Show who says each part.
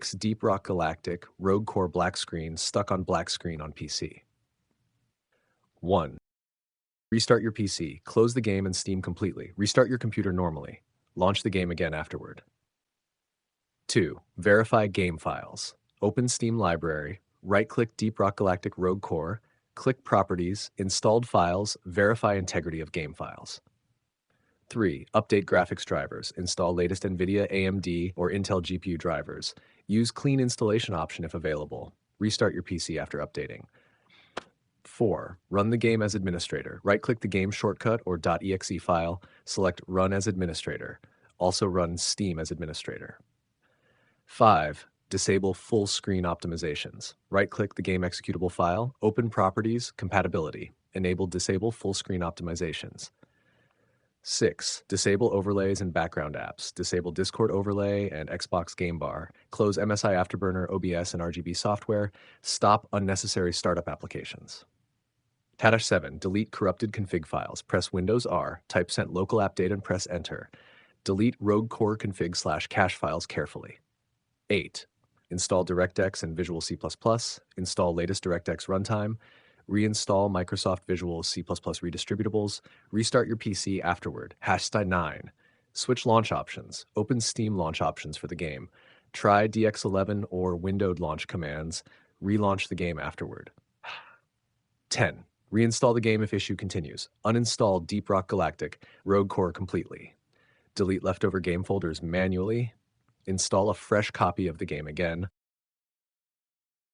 Speaker 1: Deep Rock Galactic Rogue Core black screen stuck on black screen on PC. 1. Restart your PC. Close the game and Steam completely. Restart your computer normally. Launch the game again afterward. 2. Verify game files. Open Steam Library. Right-click Deep Rock Galactic Rogue Core. Click Properties, Installed Files, verify integrity of game files. 3. Update graphics drivers. Install latest NVIDIA, AMD, or Intel GPU drivers. Use Clean Installation option if available. Restart your PC after updating. 4. Run the game as administrator. Right-click the game shortcut or .exe file. Select Run as administrator. Also run Steam as administrator. 5. Disable full screen optimizations. Right-click the game executable file, open Properties, Compatibility. Enable Disable full screen optimizations. 6. Disable overlays and background apps. Disable Discord overlay and Xbox Game Bar. Close MSI Afterburner, OBS, and RGB software. Stop unnecessary startup applications. 7. Delete corrupted config files. Press Windows R, type sent local app data and press Enter. Delete rogue core config/cache files carefully. 8. Install DirectX and Visual C++. Install latest DirectX runtime. Reinstall Microsoft Visual C++ redistributables. Restart your PC afterward. #9. Switch launch options. Open Steam launch options for the game. Try DX11 or windowed launch commands. Relaunch the game afterward. 10. Reinstall the game if issue continues. Uninstall Deep Rock Galactic Rogue Core completely. Delete leftover game folders manually. Install a fresh copy of the game again.